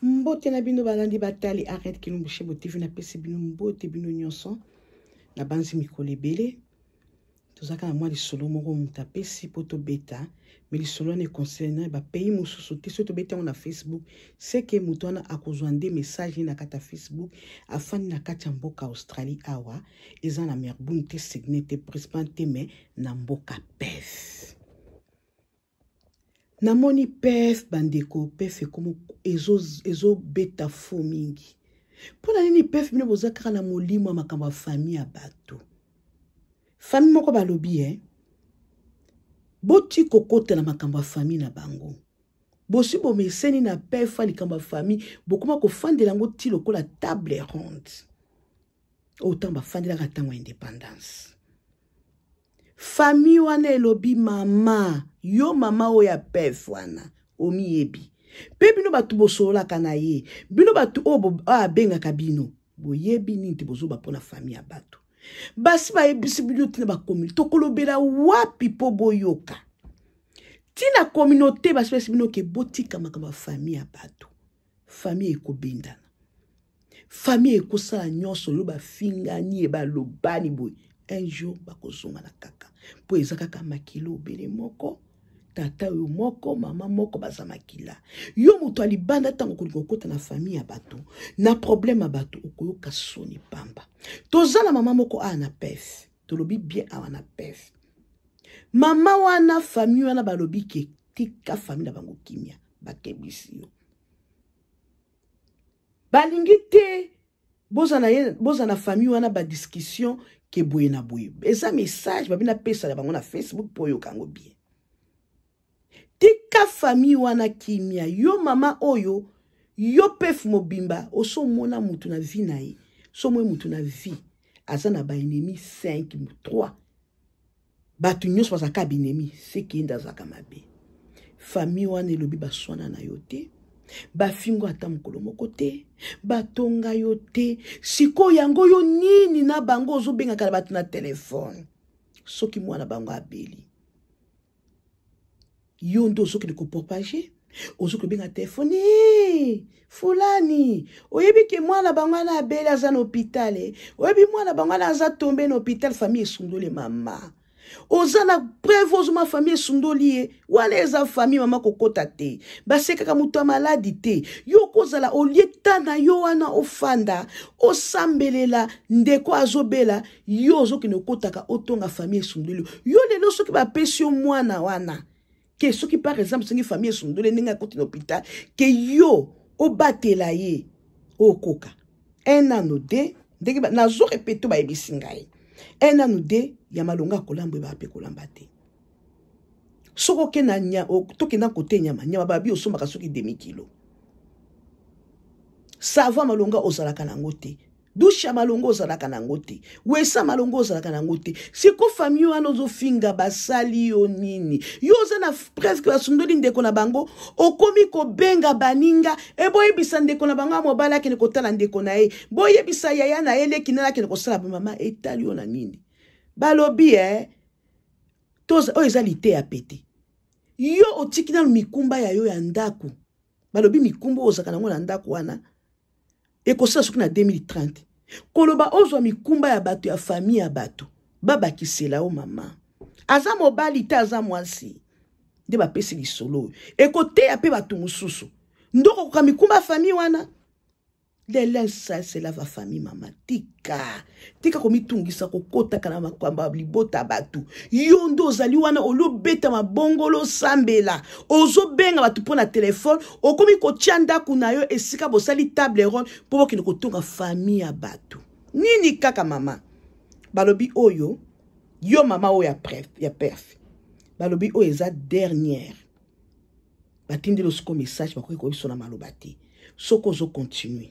Mbote na bino balandi batali arrête kilumbu shebo TV na pesi bino mbote bino nyonso na banzi mikole bele tozaka na mwa lisolo moko mutapesi poto beta mais lisolo ne concerne ba pays mususu te soto beta na Facebook c'est que mutwana akozwande message na kata Facebook afani na kata mboka Australie awa eza na merbun te signé te présenté mais na mboka pef. Namoni pef bandeko pef como ezo beta fo mingi. Pona nini pef bino bozaka na molimo makambo famille ya bato. Famille moko balobi boti kokota na makambo famille na bango. Bosi bo meseni na pef likambo famille bokoma ko fandela ngo ti lokola table ronde. Autant ba fandela ka tango indépendance. Famille wana elobi mama, yo mama oya pef wana, omiyebi. Pe bino batu bosola kana ye, bino batu obo benga kabino, boyebi ninte bozo ba pona famille ya batu. Basi ba ebisi bino tina ba komil, tokolobela wapi po boyoka. Tina communauté basi basi bino ke botika makamba famille ya batu. Famille eko bendana. Famille eko sala nyonso lo ba fingani e ba lobani boy. Un jour bakozonga na kaka po ezaka kaka makilo bele moko tata yo moko mama moko baza makila yo muto alibanda tango kolikokota na famille ya bato na problème ya bato okoyoka soni pamba tozala mama moko ana pef tolobi bien awana pef mama wana famille wana balobi ke tika famille na bango kimia bakebisi yo balingi te boza na famille wana ba discussion ke boye na boye. Eza message babina pesa la bango na Facebook po yo kango bien. Tika famille wana kimia yo mama oyo yo pef mobimba oso mona mutu na vie na ye. So mwe mutu na vie azana ba ennemi 5 3. Batu nyos pasaka binemi seki ndazaka mabe. Famille wana elobi baswana na yo te. Bafingo ata mokolo moko te batonga yo te siko yango yo nini na bango ozobenga kala batu na telefone soki mwana bango abeli yo ndo soki de ko propager ozoki benga telefone fulani oyebi ke mwana bango na abeli aza na hôpital oyebi mwana bango na aza tombe na hôpital famille esundole mama ozana preuve ozuma famille sundoli wana eza famille mama kokota te baseka mutu maladi te yo kozala olieta na yo wana ofanda osambelela ndeko azobela yo ozokine okotaka otonga famille sundoli yo lelo soki bapesi yo mwana wana ke soki par exemple sengi famille sundoli ndenge akoti na hôpital ke yo obatela ye okoka un an ou deux ndenge nazo répéter ba ebisi ngai un an ou deux ya malonga kolambo ba pe kolamba te soko ke na nya toke na kote nyama babi osomaka soki demi kilo sava malonga ozalaka na ngote dusha malonga ozalaka na ngote wesa malonga ozalaka na ngote siko famille wana ozofinga basali yo nini yo zana presque basundoli ndeko na bango okomi ko benga baninga boyebisa ndeko na bango mobala kene kotala ndeko na ye boyebisa yaya na ele kinala kene kosala mama etali yo na nini balobi toza ezalite ya pete yo otikina mikumba ya yo ya ndaku balobi mikumba ozaka nango na ndaku wana ekosala soki na 2030 koloba ozwa mikumba ya bato ya famille ya bato babakisela o mama aza mobali te aza mwasi nde bapesi lisolo ekoteya pe bato mosusu ndoko koka mikumba ya famille wana les linges c'est la famille mama tika komitungisa kokota kana makwamba libota batu yo ndo ozali wana olobeta mabongolo sambela ozobenga batu pona telefone okomi kotia ndaku na yo esika bosali table ronde po bokende kotonga famille ya batu nini kaka mama balobi oyo yo mama oyo ya perf balobi oyo eza dernière batindelo soko message bakoki koyiso na maloba te soko ozo continuer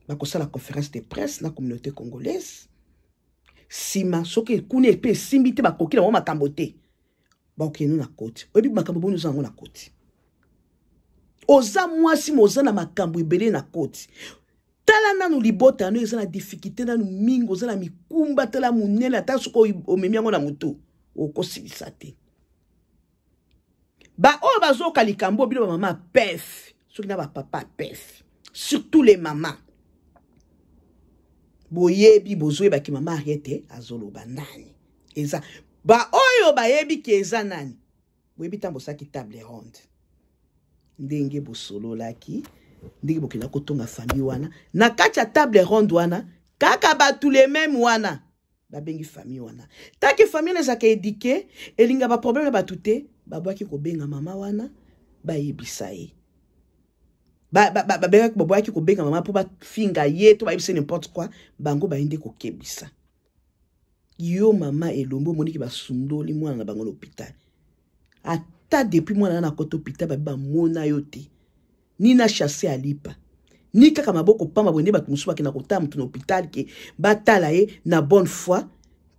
bakosala la conférence de presse na communauté congolaise sima soki kune pe simbite bakoki na mo makambo te bakokeno na koti oyebi makambo boni ozango na koti oza mwasi moza na makambo ebele na koti tala nanu libota no eza na difficulté nanu mingi oza na mikumba tala munene ata soko omemi yango na moto okosilisa te ba oyo bazoka likambo bino ba mama pef soki na ba papa pef surtout les mamans boyebi bozoyeba ki mama arrête azoloba nani eza ba oyo bayebi ki eza nani boyebi tambo saki table ronde ndenge bosololaki ndenge bokenda kotonga famille wana na kati ya table ronde wana kaka batu les mêmes wana babengi famille wana taki famille ezaka éduqué elinga ba problème batu te babwaki kobenga mama wana bayebisa ye babwaki kobenga mama po bafinga ye to bayebisa n'importe quoi bango bayinde kokebisa yo mama elombo moniki basundoli mwana na bango l'hôpital ata depuis mwana na koto hôpital ba mona yo te ni na chassé alipa ni kaka maboko pamba bonde batu musuba ke na kota mutu na hôpital ke batala ye na bonne foi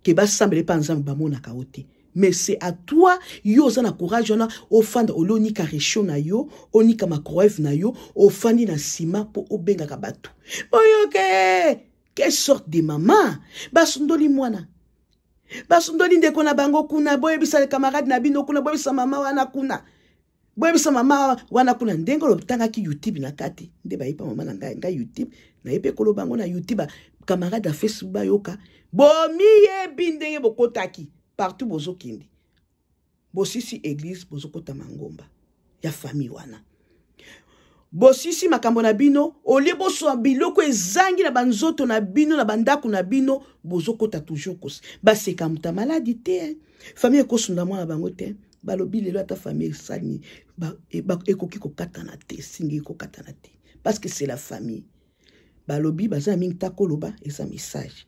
ke basambele pa nzambe bamona ka ote mais c'est à toi yo za na courage na ofanda olonika région na yo onika makroev na yo ofandi na sima po obenga ka batu oyoke quelle sorte de maman basundoli mwana basundoli ndeko na bango kuna boyebisa les camarades na bino kuna boyebisa mama wana kuna boyebisa mama wana kuna ndenge lobtanga ki YouTube na kati nde bayipa mama na ngai YouTube na yepe kolo bango na YouTube camarade a Facebook bayoka bomi yebi ndenge bokotaki partout bozo kindi bosisi église bozo kota mangomba ya famille wana bosisi makambo na bino olie boso biloko ezangi na banzoto na bino na bandaku na bino bozo kota toujours kosi baseka muta maladi te famille ekosunda mwana bango te balobi lelo ata famille sali ekoki kokatana te singi kokatana te parce que c'est la famille balobi baza mingi takoloba eza message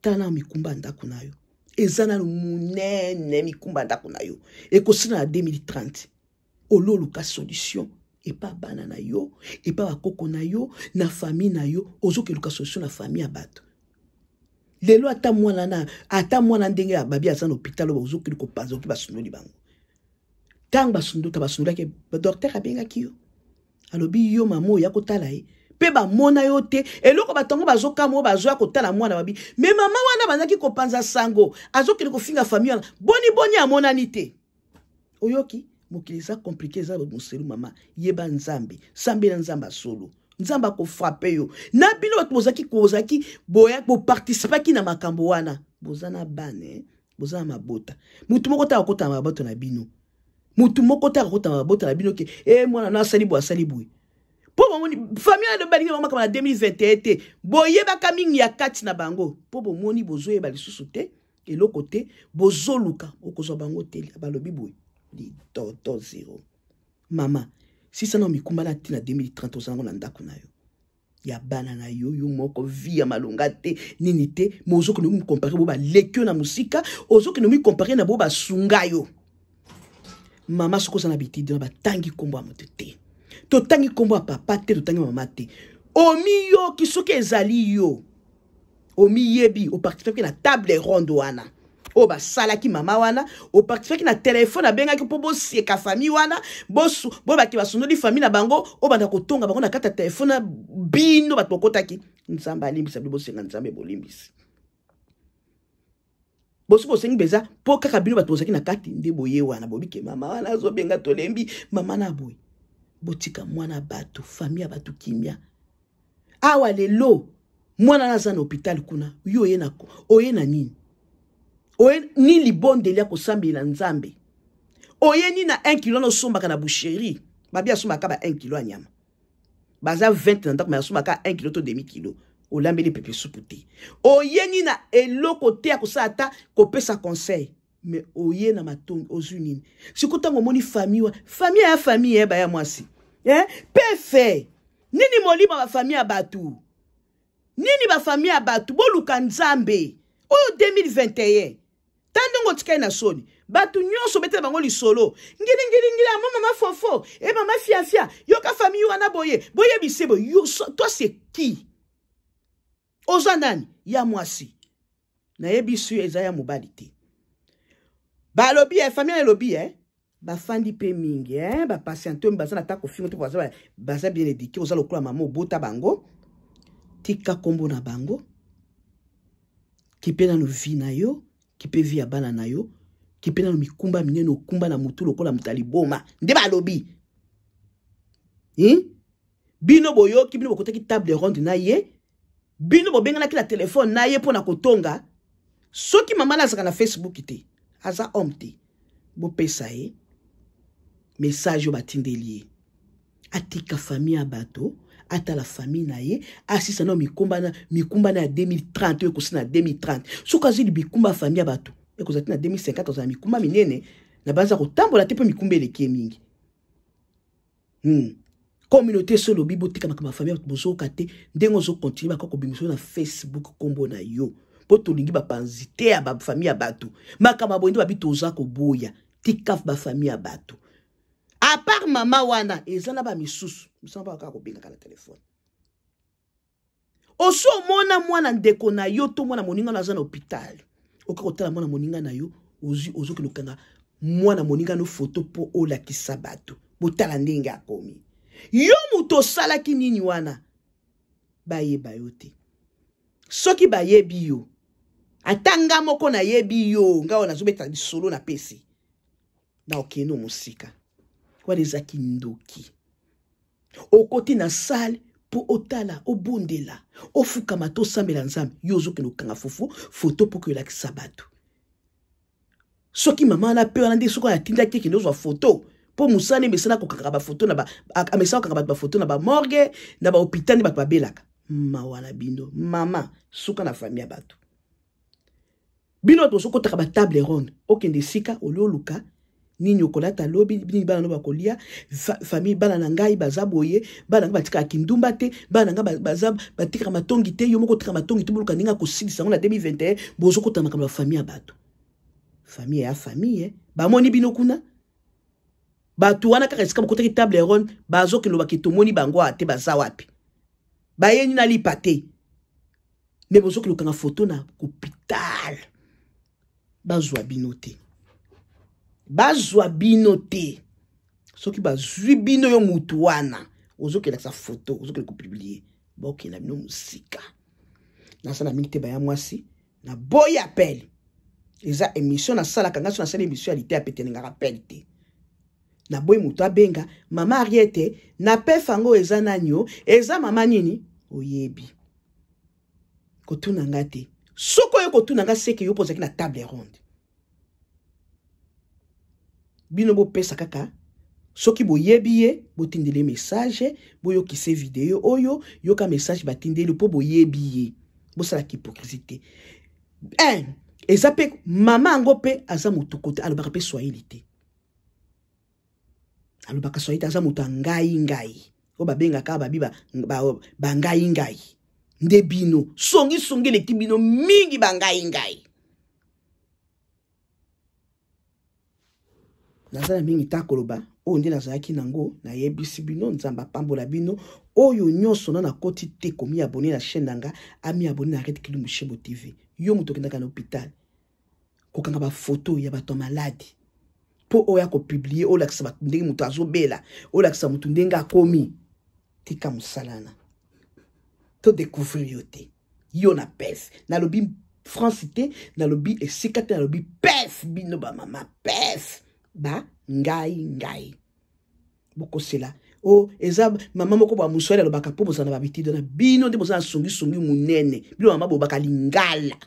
tana mikumba ndaku nayo eza na munene mikumba ndaku nayo ekosina na 2030 ololuka solution et pas bana na yo et pas bakoko na yo na famille na yo ozokeluka solution na famille ya bato lelo ata mwana ndenge ya babi aza na hôpital ozokeluka panza oki basundoli bango tang basundoli ke docteur abengaki yo alobi yo mamo ya kotala ye pe ba mona yo te eloko batongo bazokamo bazoya kotala mwana babi mais mama wana banaki kopanza sango azokeluka finga famille boni amonani te oyoki mokili eza compliqué eza moselu mama yeba nzambe sambe na nzamba solo nzamba ko frappe yo na bino bato bozaki boya bo participaki na makambo wana bozana bane bozana mabota mutu moko ta kota mabota na bino mutu moko ta kota mabota na bino ke mwana na asali boi po bomoni famille de balinga mama kama na 2021 te boyeba kamingi ya kati na bango po bomoni bozoyeba lisusu te eloko te bozoluka okozwa bango te balobi boy di toto zero mama si ça no mikumba na tina 2030 ozango na ndako na yo ya bana na yo moko via malonga te nini te mozo ko no comparer bo ba lekyo na musika ozo ko no mi comparer na bo ba sunga yo mama soko za na bitidi na batangi kombo amote te to tangi kombo papa te to tangi mama te omi yo kisoke ezali yo omi yebi o participer na table ronde wana o ba sala ki mama wana o participer na téléphone abenga ki po bosieka famille wana bosu bo ba ki basundoli famille na bango o banda kotonga bango na kata téléphone bino ba tokotaki nzamba limbisa bosenga nzambe bolimbisi bosu bosengi beza po kaka bino ba tozaki na kati nde boye wana bobike mama wana azobenga tolembi mama na boy botika mwana bato famille bato kimia awa lelo mwana naza na hôpital kuna yo ye nako oye na nini oye ni libonde lia kosambela nzambe oye ni na 1 kilo no sombaka na boucherie babi asomaka ba 1 kilo anyama baza 20 na ndako ma asomaka 1 kilo to demi kilo olambeli pepe soupe te oye ni na eloko te ya kosata kopesa conseil mais oye na matongi ozunini sikotango moni famille ya ba ya mwasi pefe nini molima ba famille ya batu nini ba famille ya batu boluka nzambe oyo 2021 tandongo tikai na soni batu nyonso betela bango lisolo ngili mama fofo mama fia yoka famille wana boye bisebo yo toi c'est qui oza nani ya mwasi na yebisu eza ya mobali te balobi famille lobi bafandi pe mingi ba patiente baza na tako fingo to baza bien éduqué oza lokola mama obota bango tika kombo na bango kipe na no vi na yo kipe vi ya bana na yo kipe na no mikumba minene okumba na mutu lokola mutali boma nde balobi bino boyoki bino bokotaki table ronde na ye bino bobenganaki na telefone na ye pona kotonga soki mama nazaka na Facebook te aza homme te bopesa ye message yo batindeli ye atika famille ya bato ata la famille na ye asisa na mikumba na ya 2030 ekosi na 2030 soki azili bikumba famille ya bato ekozati na 2050 ozala mikumba minene na banza kotambola te mpe mikumba eleki mingi communauté solo bibo tika makama famille bozoka te ndengo zo continue ba ko bimiso na Facebook kombo na yo po tolingi ba panzite ya ba famille ya bato makama bondi ba bitoza ko boya tika ba famille ya bato à part mama wana ezana ba misusu musamba ka ko benga kala telefone oso mona mwana ndeko na yo to mwana moninga na za na hôpital okotala mwana moninga na yo ozo kilokanga mwana moninga no photo po ola kisabato botala ndenge akomi yo muto salaki nini wana bayeba yo te soki bayebi yo atanga moko na yebi yo ngawo nazobeta solo na pesi na okeno musika kwa ezaki ndoki okoti na salle po otala obondela ofukama to sambela nzambe yo ozokeno kanga fufu photo po ko la kisabato soki mama na pe wana ndi soko ya tinda keke ndozwa photo po musane mesana ko kaka ba photo na ba amesa ko kaka ba photo na ba morgue na ba hôpital ni ba babelaka mawana bino mama suka na famille bato bino to soko taka ba table ronde okende sika ololuka nini okolata lobi bini bana no bakolia famille bana na ngai bazaboye bana nga batika kindumba te bana nga bazab batika matongi te yo moko tika matongi te buluka ninga ko sidisa na 2021 bozo ko tamaka ba famille bato famille ya famille ba moni bino kuna batu wana kaka esika bokotaki table ronde bazo kiloba kitomoni bango ate baza wapi bayeni na lipate me bozo kiloka na photo na hôpital bazwa bino te soki bazwi bino yo mutu wana ozokela sa photo ozokela ko publier bokela bino musika nasana mingi te baya mwasi na boy appel eza émission na sala kanga na sala émissionalité apete nga rappel te na boy mutu abenga mama Ariete na pe fango eza nanyo eza mama nini oyebi kotuna ngate soko yo kotuna nga seke yo pozaki na table ronde bino bo pesa kaka soki boyebi ye botindele message boyo kise video oyo yoka message batindele po boyebi ye bosala hypocrisie ezape mama ango pe aza mutu kote alobaka pe swahili te alobaka swahili aza mutu ngai o babengaka babi ba ngai nde bino songi leki bino mingi ba ngai nazala mingi takoloba o ndi nazalaki nango na yebisi bino nzamba pambola bino oyo nyonso na koti te komi abonné na chaîne nanga ami abonné na Red Kilu Mushebo TV yo muto kendaka na hôpital kokanga ba photo ya bato malade po oya ko publier o lakisa bato ndenge muto azobela o lakisa muto ndenge akomi tika musalana to découvrir yote yo na pef na lobi France te na lobi esika te na lobi pef bino ba mama pef ba ngai bokosela o eza mama moko ba muswele alobaka po bozana ba bitido na bino nde bozana songi munene bino mama bobaka lingala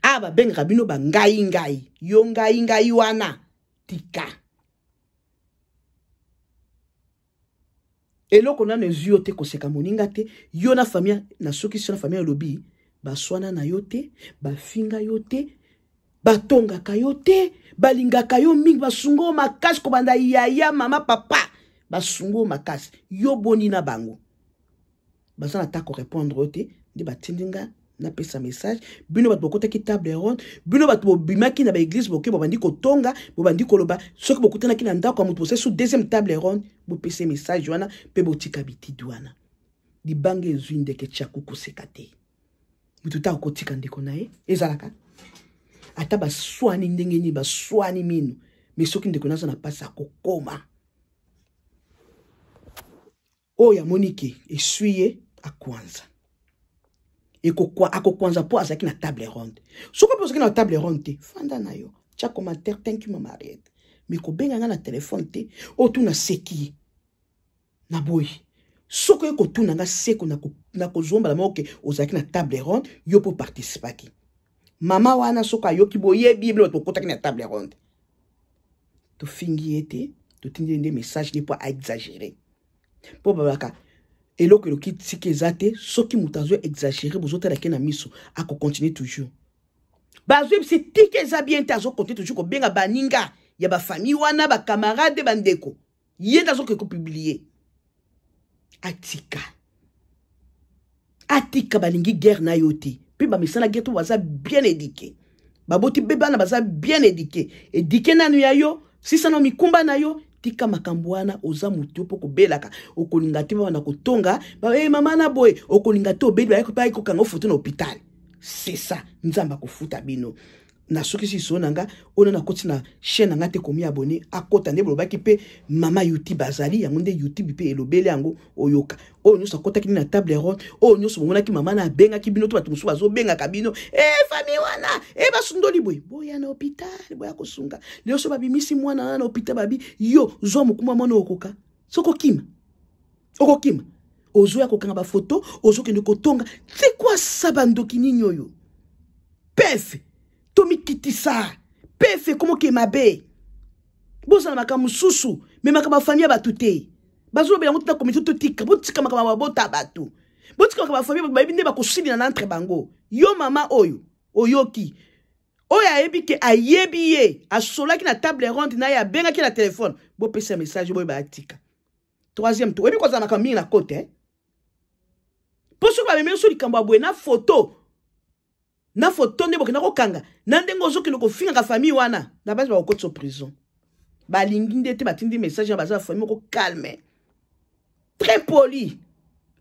aba benga bino ba ngai yo ngai wana tika eloko na nezio te koseka moninga te yo na famille na soki na famille lobi baswana na yo te bafinga yo te batongaka yo te balingaka yo mingi basungo makasi kobanda yaya mama papa basungo makasi yo boni na bango bazana ta ko répondre te ndi batindinga na pesa message bino bato bokotaki table ronde bino bato bobimaki na ba église boke bobandi kotonga bobandi koloba soki bokutanaki na ndako ya mutu bose sur deuxième table ronde bopesa message wana pe botika bitidi wana libange ezwi ndeke chakuku sekate mutu ta kotika ndeko naye ezalaka ata baswani ndenge ni baswani minu mais soki ndeko nazo na pasa kokoma oya monike essuie akwanza akokwanza po azaki na table ronde soki po azaki na table ronde te fanda na yo tia commentaire thank you mama Ariete mais ko benga nga na téléphone te o tu na seki na boy soko yo kotuna nga seko na kozomba la moke ozaki na table ronde yo po participer ki mama wana soko ayoki boyebi bino tokotaki na table ronde to fingi ete to tindi des messages ne pas exagérer po babaka eloko eloki tiki ezate soki mutazo exagérer bozotala ke na miso ako continuer toujours bazwe bisi tiki eza bien te azo continuer toujours ko benga baninga ya ba famille wana ba camarade bandeko yenda zo ko publier atika balingi guerre na yoti puis ba misala guerre to baza bien éduqué baboti bebana baza bien éduqué nanu ya yo sisa no mikumba na yo tika makambwana oza mutu po ko belaka okolinga te bana kotonga ba mama na boy okolinga te obedi ba ko kanga foto na hôpital c'est ça nzamba ko futa bino na soki si sonanga ona na koti na chaîne nga te komi abonné akota nde bolobaki pe mama YouTube bazali yango nde YouTube pe elobele yango oyoka o nyoso akota kini na table ronde o nyoso mona ki mama na benga ki bino to batu musu bazo benga kabino famille wana basundoli boya na hôpital boya kosunga leo so babimisi mwana na hôpital babi yo zo mukuma mwana okoka soko kima ozo ya kokanga ba photo ozo kende kotonga c'est quoi ça bandoki ninyo yo pef Tomi kitisa pefe komo ke mabe boza na makamu susu me makama famille batute bazo be yango komito to tika botika makama bota batu botika makama famille ba binde ba kosili na entre bango yo mama oyoki oya yebi ke ayebi ye asolaki na table ronde na ya benga ki na téléphone bo pesa message bo ba atika troisième tour ebi ko za makama mingi na côté poso ba memeso likambo abwe na photo nde bokena kokanga na ndengo ozokende kofinga ka famille wana na base ba okotso prison balingi ndete batindi message ya baza famille ko calme très poli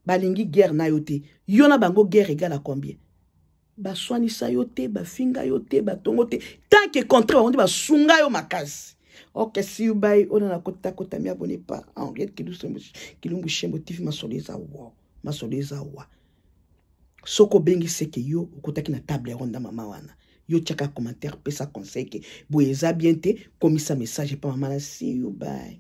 balingi guerre na yote yona bango guerre égale à combien baswani sa yote bafinga yote batongo te tant que contre on dit basunga yo makasi ok si you buy on na kota mi abonné pas Henriette Kilumbu Shembo TV masoleza wa soko bengi seke yo okotaki na table ronde mama wana yo chaka commentaire pesa conseil ke boyeza bien te komisa message pa mama na see you bye